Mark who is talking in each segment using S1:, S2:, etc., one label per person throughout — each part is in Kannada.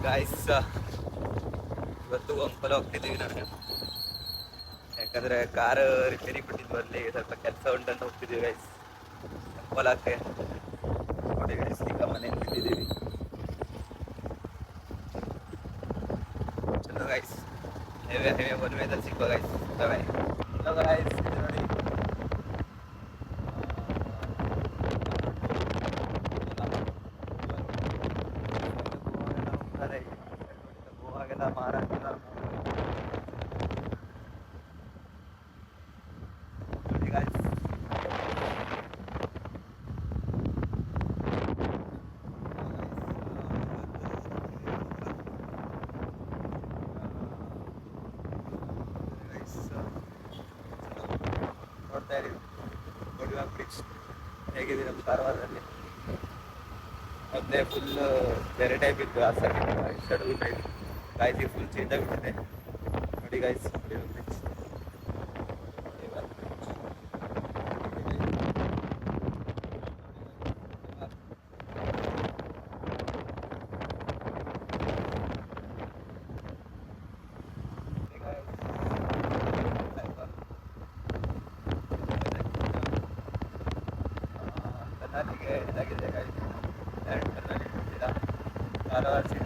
S1: ಗಾಯ್ಸ್, ಇವತ್ತು ಒಂಪಲ ಹೋಗ್ತಿದ್ದೀವಿ ನಾನು. ಯಾಕಂದ್ರೆ ಕಾರ್ ರಿಪೇರಿ ಬಿಟ್ಟಿದ್ದು ಅಲ್ಲಿ ಸ್ವಲ್ಪ ಕೆಲಸ ಉಂಟಂತ ಹೋಗ್ತಿದ್ದೀವಿ ಗೈಸ್ ಹೊಲಕ್ಕೆ. ನೋಡಿ ಗೈಸ್, ಈಗ ಮನೆಯಲ್ಲಿ ಬಿಟ್ಟಿದ್ದೀವಿ. ಚಲೋ ಗೈಸ್, ಹೇವೆ ಒನ್ ವೇದಲ್ಲಿ ಸಿಕ್ಕೋ ಗೈಸ್. ಬಾಯ್. ಚಲೋ ಗೈಸ್, ನೋಡಿ ಗೋವಾಗೆಲ್ಲ ಮಹಾರಾಷ್ಟ್ರ ನೋಡ್ತಾ ಇದ್ದೀವಿ. ಗೋಡಿವಾ ಬ್ರಿಡ್ಜ್ ಹೇಗಿದೆ ನಮ್ಮ ಕಾರವಾರದಲ್ಲಿ. ಮೊದಲೇ ಫುಲ್ ಬೇರೆ ಟೈಪ್ ಇತ್ತು, ಆ ಸೈಡ್ ಟೈಪ್. ಗಾಯ್ಸ್ ಈಗ ಫುಲ್ ಚೇಂಜ್ ಆಗಿಬಿಟ್ಟಿದೆ. ನೋಡಿ ಗಾಯ್ಸ್, ಗೋಡಿವಾ ಬ್ರಿಡ್ಜ್. ಕರ್ನಾಟಕ ಇದಾಗಿದೆ ಗಾಯ್ಸ್, ಕಾರವಾರ ಸಿಟಿ.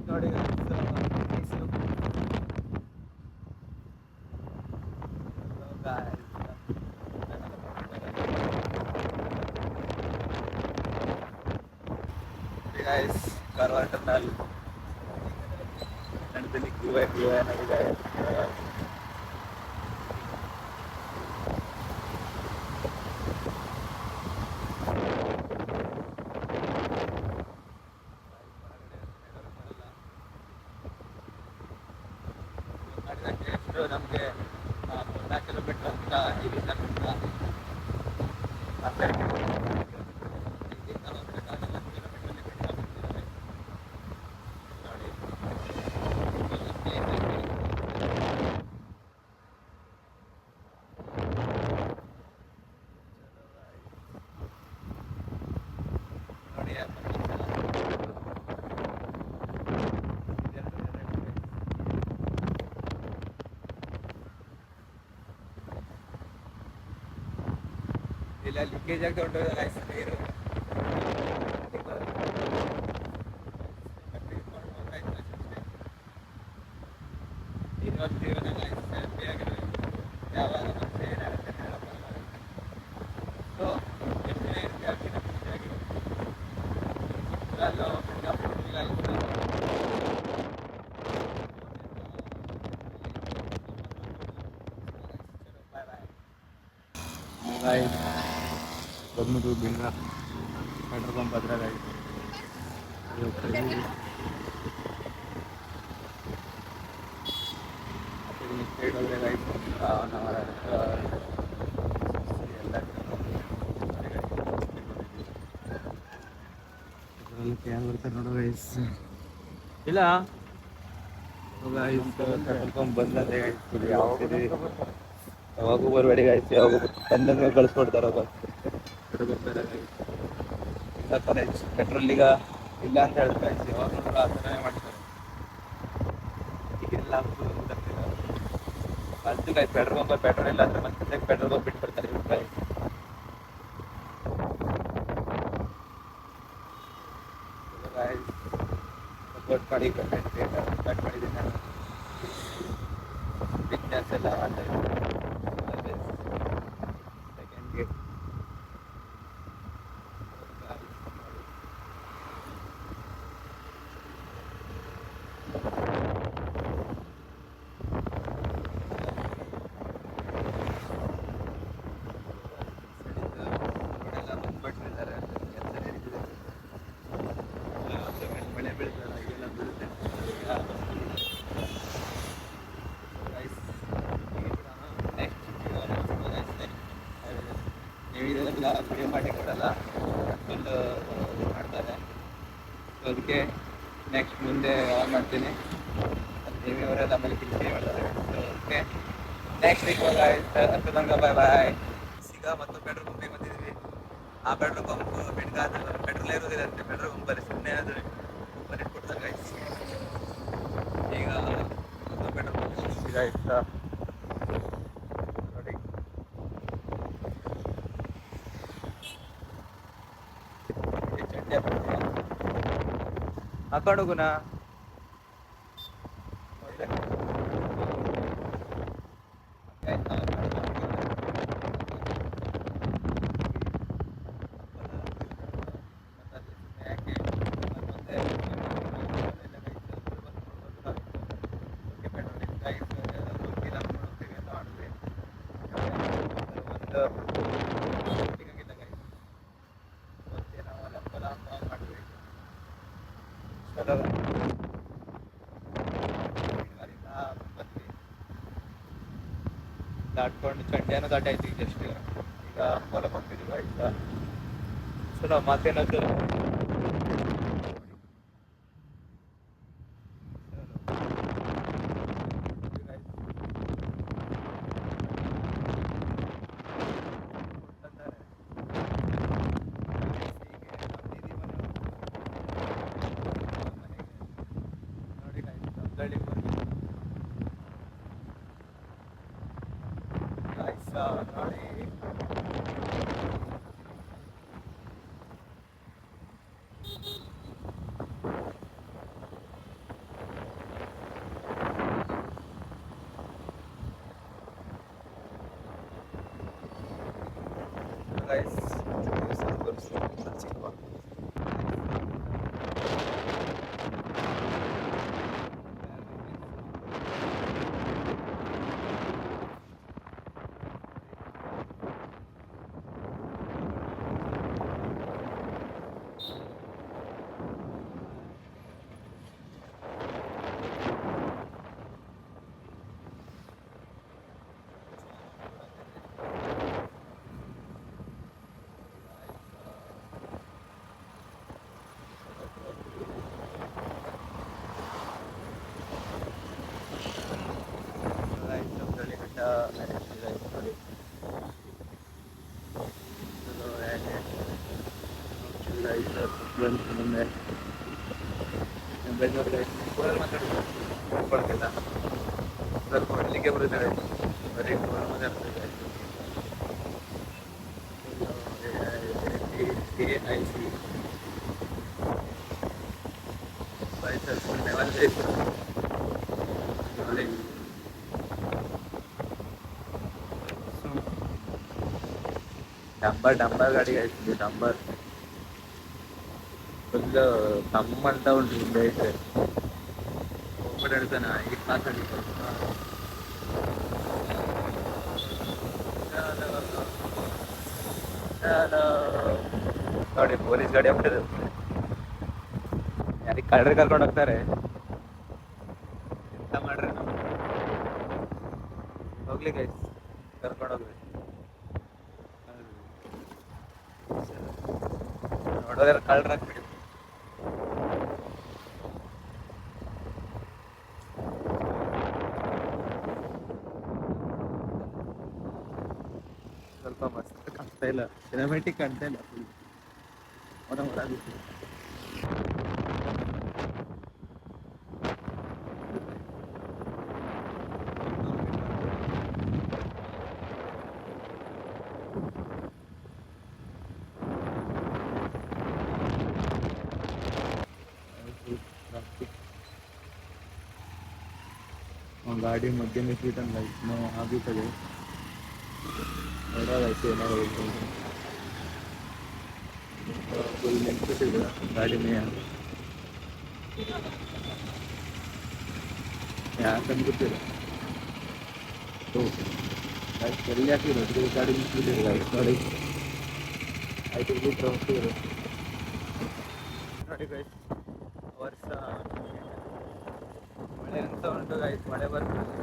S1: ನೋಡಿ ಗಾಯ್ಸ್, ಕಾರವಾರ ಟರ್ನಲ್ ಕನ್ನಡದಲ್ಲಿ ಕ್ಯೂ ಏನಾಗಿದೆ. ನಮಗೆ 4 ಕಿಲೋಮೀಟರ್ ಅಂತ ಇಲ್ಲಿಂದ ನೋಡಿ. ಇಲ್ಲ ಲೀಕೇಜ್ ಆಗಿ ದೊಡ್ಡ ನೀರು. ಯಾವಾಗ ಮತ್ತೆ ಏನಾಗುತ್ತೆ ಹೇಳೋಕ್ಕಾಗಲ್ಲ. ಸೊ ಎಷ್ಟೇ ಇರುತ್ತೆ ಆಗಿನ ಖುಷಿಯಾಗಿ ಬಂದ್ಬಿಟ್ಟು ಬಿಂಗ ಪೆಟ್ರೋಲ್ ಪಂಪ್ ಹತ್ರ ಗಾಯ್ಸ್. ಸೈಡ್ ಹೋದ್ರೆ ಗಾಯ್ಸ್ ಎಲ್ಲ ಕ್ಯಾನ್ ಬರ್ತಾರೆ ನೋಡೋ ಗೈಸ್. ಇಲ್ಲ ಪೆಟ್ರೋಲ್ ಪಂಪ್ ಬಂದಂತೆ ಗಾಯ್ಸ್. ಯಾವಾಗೂ ಬರಬೇಡಿ ಗಾಯ್ಸ್, ಯಾವಾಗ ಬಂದಂಗೆ ಕಳಿಸ್ಕೊಡ್ತಾರ ಪೆಟ್ರೋಲ್ ಈಗ ಇಲ್ಲ ಅಂತ ಹೇಳಿದ್ರೆ ಗಾಯ್ಸ್, ಯಾವಾಗ ನೋಡಿದ್ರು ಆ ಥರನೇ ಮಾಡ್ತಾರೆ. ಈಗೆಲ್ಲ ಅದು ಗಾಯ್ಸ್, ಪೆಟ್ರೋಲ್ ಪಂಪ್ ಪೆಟ್ರೋಲ್ ಇಲ್ಲ ಅಂದ್ರೆ ಮತ್ತೆ ಪೆಟ್ರೋಲ್ ಪಂಪ್ ಬಿಟ್ಟು ಬರ್ತಾರೆ ಇವ್ರು ಗಾಯ್ಸ್. ಸಪೋರ್ಟ್ ಮಾಡಿ, ಸ್ಟಾರ್ಟ್ ಮಾಡಿದ್ದೀನಿ ನಾನು ಬಿಸ್ನೆಸ್ ಎಲ್ಲ ಮಾಡ್ತಾ ಇದ್ದೀನಿ. ಸೆಕೆಂಡ್ಗೆ ಇದೆಲ್ಲ ವಿಡಿಯೋ ಮಾಡಿ ಕೊಡಲ್ಲ, ಫುಲ್ ಮಾಡ್ತಾರೆ. ಸೊ ಅದಕ್ಕೆ ನೆಕ್ಸ್ಟ್ ಮುಂದೆ ಆನ್ ಮಾಡ್ತೀನಿ. ದೇವಿ ಅವರೆಲ್ಲ ಆಮೇಲೆ ಕಿರಿಕಿರಿ ಮಾಡ್ತಾರೆ. ಸೊ ಅದಕ್ಕೆ ನೆಕ್ಸ್ಟ್ ವೀಕ್ ತನಕ ಬಾಯ್ ಬಾಯ್. ಈಗ ಮತ್ತೊಂದು ಪೆಟ್ರೋಲ್ ಪಂಪಿಗೆ ಬಂದಿದ್ವಿ. ಆ ಪೆಟ್ರೋಲ್ ಪಂಪ್ ಬೆಳಗಾದ ಪೆಟ್ರೋಲ್ ಇರೋದಿಲ್ಲ ಅಂತೆ. ಪೆಟ್ರೋಲ್ ಪಂಪಲ್ಲಿ ಸುಮ್ಮನೆ ಅದು ಓಪನ್ ಇಟ್ಬಿಡ್ತಾರೆ ಗೈಸ್. ಈಗ ಮತ್ತೊಂದು ಪೆಟ್ರೋಲ್ ಪಂಪ್ ಈಗ ಇಷ್ಟ ನೋಡಿ. ಚಡ್ಡಿ ಹಾಕೊಂಡು ಹೋಗುನಾ ದಾಟ್ಕೊಂಡು ಚಂಡ್ಯಾನು ದಾಟಾಯ್ತು ಈಗ ಜಸ್ಟ್. ಈಗ ಹೊಲ ಹೋಗ್ತಿದ್ವಿ ಆಯ್ತಾ. ಸೊ ನಾವು ಮತ್ತೇನದು ಸ್ವಲ್ಪ ಹೊಡ್ಲಿಕ್ಕೆ ಬರುತ್ತಾರೆ ಬರೀ ಡಂಬರ್ ಗಾಡಿ ಆಯ್ತು. ಡಂಬರ್ ಫುಲ್ ಕಮ್ಮ ಅಂತ ಉಂಟು ಹಿಂದೆ ಐತೆ. ಓಡಾಡ್ತಾನ ಈಗ ಮಾತಾಡಿ ನೋಡಿ ಪೊಲೀಸ್ ಗಾಡಿ ಹೋಗ್ತದೆ. ಯಾರಿಗೆ ಕಳ್ಳರಿಗೆ ಕರ್ಕೊಂಡು ಹೋಗ್ತಾರೆ ಎಂತ ಮಾಡ್ರಿ ನಾವು. ಹೋಗ್ಲಿ ಗೈಸ್, ಕರ್ಕೊಂಡು ಹೋಗ್ರಿ. ನೋಡೋದ್ರ ಕಳ್ಳರಾಗ್ಬಿಡಿ. ಸ್ವಲ್ಪ ಮಸ್ತ್ ಕಾಣ್ತಾ ಇಲ್ಲ, ಸಿನಿಮ್ಯಾಟಿಕ್ ಕಾಣ್ತಾ ಇಲ್ಲ. ಹೊರ ಹೊರಾಗುತ್ತೆ. गाड़ी मध्य में रिटर्न लाइट में आगे चले वैसे कोई गाड़ी में यहाँ कम तो चल जाती गाड़ी गाड़ी ನೋಡಿ ವರ್ಷ ಮಳೆ ಅಂತ ಉಂಟು ಗಾಯ್ಸ್. ಮಳೆ ಬರ್ತದೆ.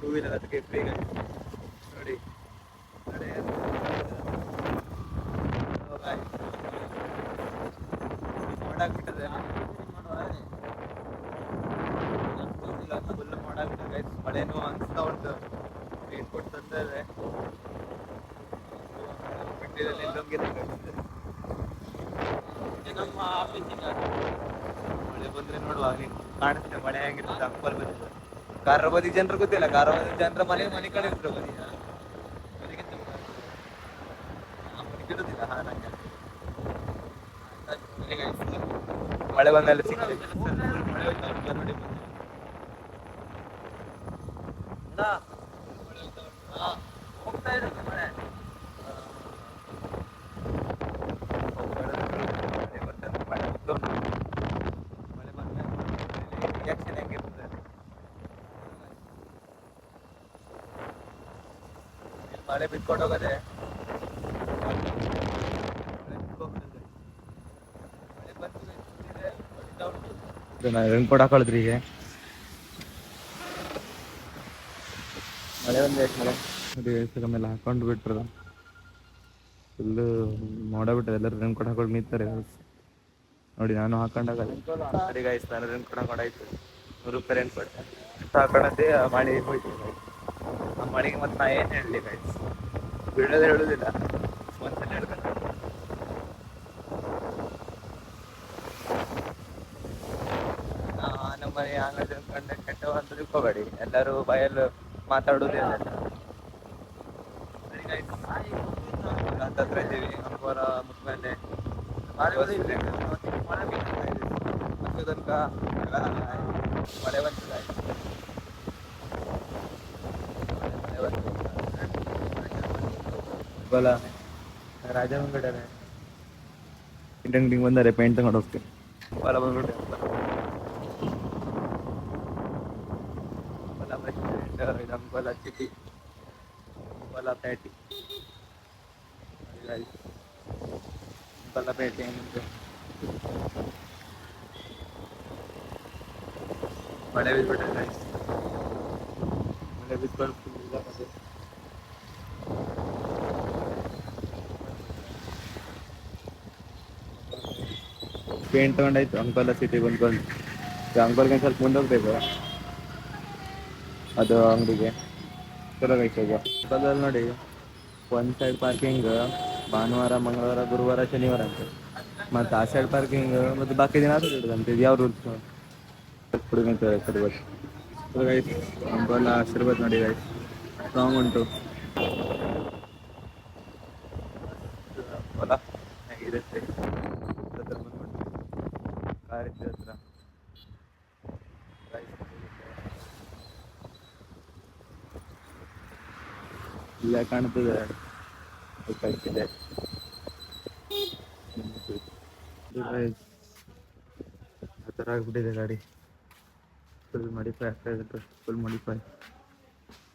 S1: ಟೂ ವೀಲರ್ ಅದಕ್ಕೆ ಫ್ರೀ ನೋಡಿ ಕಡೆ ಮಾಡಾಕ್ಬಿಟ್ಟದೆ ಫುಲ್ ಮಾಡಾಕ್ಬಿಟ್ಟದೆ ಗೈಸ್. ಮಳೆನೂ ಅನಿಸ್ತಾ ಉಂಟು, ರೈನ್ ಕೋಟ್ ತಂದರೆ ಬಿಟ್ಟಿದಲ್ಲಿ ನಿಲ್ಲೋಂಗಿಲ್ಲ. ನಮ್ಮ ಆಫೀಸಿನ ಮಳೆ ಬಂದ್ರೆ ನೋಡುವ ನೀನು ಕಾಣಿಸ್ತೇವೆ ಮಳೆ ಹೆಂಗಿರುತ್ತೆ. ಅಂಕಲ್ ಬಂದಿದೆ ಕಾರವಾದಿ ಜನರು ಗೊತ್ತಿಲ್ಲ, ಕಾರವಾದಿ ಜನರ ಮನೆ ಕಡೆ ಇದ್ರು ಬದಿ ಮನೆಗಿಡುದಿಲ್ಲ. ಹಾ ನಂಗೆ ಮಳೆ ಬಂದಲ್ಲಿ ಸಿಗ್ತದೆ. ಮಳೆ ಹೋಯ್ತಾ ಉಂಟು ನೋಡಿ ಹೋಗ್ತಾ ಇರುತ್ತೆ ಮಳೆ. ಮಳೆ ಬಂದ ರಿಯಾಕ್ಷನ್ ಹೆಂಗಿರ್ತದೆ. ಮಳೆ ಬಿಟ್ಕೊಂಡು ಹೋಗದೆ ರೆನ್ ಕೋಟ್ ಹಾಕೊಳಿದ್ರಿ ಈಗ ಮಳೆ ಒಂದು ಮಳೆ ಮೇಲೆ ಹಾಕೊಂಡು ಬಿಟ್ರು ಫುಲ್ಲು ಮೋಡ ಬಿಟ್ಟರೆ ಎಲ್ಲರೂ ರೆನ್ ಕೋಟ್ ಹಾಕೊಂಡು ನಿಂತಾರೆ ನೋಡಿ. ನಾನು ಹಾಕೊಂಡಾಗ ಸರಿ ಗಾಯ್ಸ್, ನಾನು ರೆನ್ ಕೋಟ್ ಹಾಕೊಂಡಾಯ್ತು. 100 ರೂಪಾಯಿ ರೆನ್ ಕೋಟ್ ಹಾಕೊಂಡಂತೆ ಮಳೆ ಹೋಯ್ತು. ಆ ಮಳೆಗೆ ಮತ್ತೆ ನಾ ಏನು ಹೇಳಲಿ ಗಾಯ್ಸ್, ಬೀಳೋದು ಹೇಳುದಿಲ್ಲ ಒಂದ್ಸಲ ಹೇಳ್ಕೊಂಡು ನಮ್ಮ ಮನೆ ಆಂಗ್ಲ ಕಂಡು ಕೆಟ್ಟವ ಅಂತ ತಿಳ್ಕೊಬೇಡಿ, ಎಲ್ಲರೂ ಬಾಯಲ್ಲೂ ಮಾತಾಡೋದೇ ಹತ್ತತ್ರ ಇದ್ದೀವಿ. ಅಂಕೋಲ ಮುಟ್ಮೇಲೆ ತನಕ ಮಳೆ ಬಂದಿಲ್ಲ. ಅಂಕೋಲ ರಾಜ ಬಂದ್ಬಿಟ್ಟಾರೆ, ಇಂಟಂಗ್ ಬಂದಾರೆ ಪೇಂಟ್ ತಗೊಂಡು ಹೋಗ್ತೀನಿ. ಅಂಕೋಲ ಬಂದ್ಬಿಟ್ಟೆ ಅಂಕೋಲ ಸಿಟಿ, ಅಂಕೋಲ ಪೇಟೆ, ಅಂಕೋಲ ಪೇಟೆ ಮಳೆ ಬಿದ್ಬಿಟ್ಟೆ ಗೈಸ್. ಮಳೆ ಬಿದ್ಕೊಂಡು ಪೇಂಟ್ ತಗೊಂಡಾಯ್ತು. ಅಂಕೋಲ ಸಿಟಿ ಬಂದ್ಕೊಂಡು ಅಂಕೋಲ್ಗೆ ಸ್ವಲ್ಪ ಮುಂದೆ ಹೋಗ್ಬೇಕು ಅದು ಅಂಗಡಿಗೆ. ಚಲೋ ಗೈಸ್ ಹೋಗುವ. ಅಂಕೋಲದಲ್ಲಿ ನೋಡಿ ಒಂದು ಸೈಡ್ ಪಾರ್ಕಿಂಗ್ ಭಾನುವಾರ, ಮಂಗಳವಾರ, ಗುರುವಾರ, ಶನಿವಾರ ಅಂತ, ಮತ್ತು ಆ ಸೈಡ್ ಪಾರ್ಕಿಂಗ್ ಮತ್ತು ಬಾಕಿ ದಿನ ಅದು ಇಡೋದಂತೆ. ಇದು ಯಾವ ರೂಲ್ಸ್ ಹುಡುಗಂತ ಗೈಸ್. ಅಂಕೋಲ ಆಶೀರ್ವಾದ ನೋಡಿ ಗೈಸ್, ಸ್ಟ್ರಾಂಗ್ ಉಂಟು. ಅಂಕೋಲ ಹೇಗಿರುತ್ತೆ ಕಾರಿದ್ದ ಹತ್ರ ಇಲ್ಲ ಕಾಣ್ತದೆ ಗೊತ್ತಾಗ್ತಿದೆ. ಆ ಥರ ಆಗ್ಬಿಟ್ಟಿದೆ ಗಾಡಿ, ಫುಲ್ ಮಾಡಿಫೈ ಆಗ್ತಾ ಇದೆ. ಫುಲ್ ಮಾಡಿಫೈ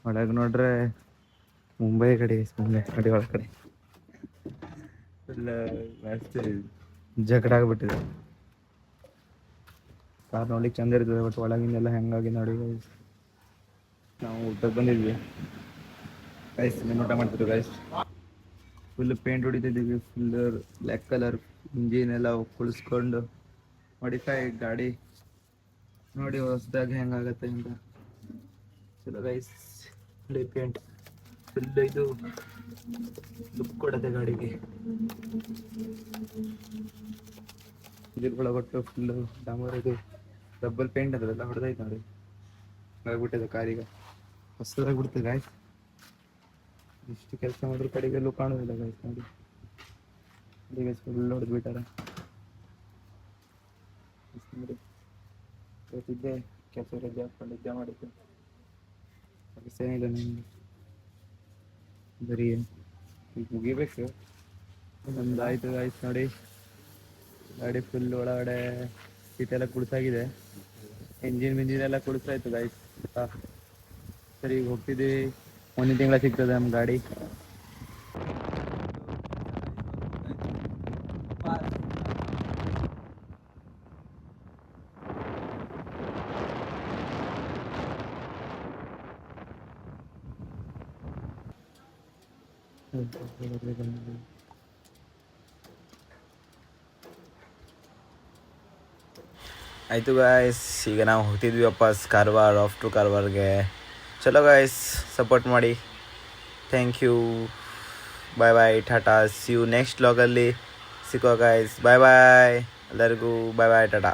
S1: ಒಳಗೆ ನೋಡ್ರೆ ಮುಂಬೈ ಕಡೆ, ಮುಂಬೈ ಗಾಡಿ ಒಳಗಡೆ ಫುಲ್ ಜಾಸ್ತಿ ಜಗಡ ಆಗ್ಬಿಟ್ಟಿದೆ. ಕಾರ್ ನೋಡ್ಲಿಕ್ಕೆ ಚಂದ ಇರ್ತದೆ, ಬಟ್ ಒಳಗಿಂದೆಲ್ಲ ಹೆಂಗಾಗಿ ನೋಡಿ. ನಾವು ಊಟಕ್ಕೆ ಬಂದಿದ್ವಿ ಗೈಸ್, ಊಟ ಮಾಡ್ತಿದ್ವಿ ಗೈಸ್. ಫುಲ್ ಪೇಂಟ್ ಹೊಡಿತಿದ್ದೀವಿ, ಫುಲ್ ಬ್ಲ್ಯಾಕ್ ಕಲರ್ ಇಂಜಿನ್ ಎಲ್ಲ ಕುಳಿಸ್ಕೊಂಡು ಮಾಡಿಫೈ ಗಾಡಿ ನೋಡಿ ಹೊಸದಾಗಿ ಹೆಂಗಾಗತ್ತೆ ಅಂತ. ಚಲೋ ಗೈಸ್, ಫುಲ್ ಪೇಂಟ್ ಫುಲ್ ಇದು ಲುಕ್ ಕೊಡುತ್ತೆ ಗಾಡಿಗೆ. ಇದ್ರೊಳಗೊಟ್ಟು ಫುಲ್ಲು ಡಾಮರ್ ಇದು ಡಬ್ಬಲ್ ಪೇಂಟ್ ಅದೆಲ್ಲ ಹೊಡೆದೈತೆ ನೋಡಿ, ಆಗ್ಬಿಟ್ಟಿದೆ ಕಾರಿಗೆ, ಹೊಸದಾಗ್ಬಿಡ್ತದೆ ಗಾಯ್ಸ್. ಇಷ್ಟು ಕೆಲಸ ಮಾಡಿದ್ರು ಕಡೆಗೆಲ್ಲೂ ಕಾಣೋದಿಲ್ಲ ಗೈಸ್ ನೋಡಿ. ಈಗ ಫುಲ್ ಹೊಡೆದ್ಬಿಟ್ಟಾರೆ ನೋಡಿ. ಇವತ್ತಿದ್ದೆ ಕೆಲಸ ರಜೆ ಹಾಕ್ಕೊಂಡು ನಿದ್ದೆ ಮಾಡಿದ್ದೆ, ಕೆಲಸ ಏನಿಲ್ಲ ನನಗೆ, ಬರೀ ಈಗ ಮುಗಿಬೇಕು. ನಮ್ದು ಆಯ್ತು ಗಾಯ್ಸ್ ನೋಡಿ. ಗಾಡಿ ಫುಲ್ ಒಳಗಡೆ ಸೀಟೆಲ್ಲ ಕುಡಿಸಾಗಿದೆ, ಇಂಜಿನ್ ಎಲ್ಲ ಕುಡಿಸಾಯ್ತು ಗಾಯ್ಸ್. ಸರಿ ಈಗ ಹೋಗ್ತಿದ್ದೀವಿ, ಮುಂದಿನ ತಿಂಗಳ ಸಿಗ್ತದೆ ನಮ್ಮ ಗಾಡಿ. ಆಯಿತು ಗಾಯ್ಸ್, ಈಗ ನಾವು ಹೋಗ್ತಿದ್ವಿ ವಾಪಸ್ ಕಾರವಾರ, ಆಫ್ ಟು ಕಾರವಾರ್ಗೆ. ಚಲೋ ಗಾಯ್ಸ್, ಸಪೋರ್ಟ್ ಮಾಡಿ. Thank you. ಬಾಯ್ ಬಾಯ್, ಟಾಟಾ. ಸಿ ಯು ನೆಕ್ಸ್ಟ್ ವ್ಲಾಗಲ್ಲಿ ಸಿಕ್ಕೋ ಗಾಯ್ಸ್. ಬಾಯ್ ಬಾಯ್ ಎಲ್ಲರಿಗೂ. ಬಾಯ್ ಬಾಯ್, ಟಾಟಾ.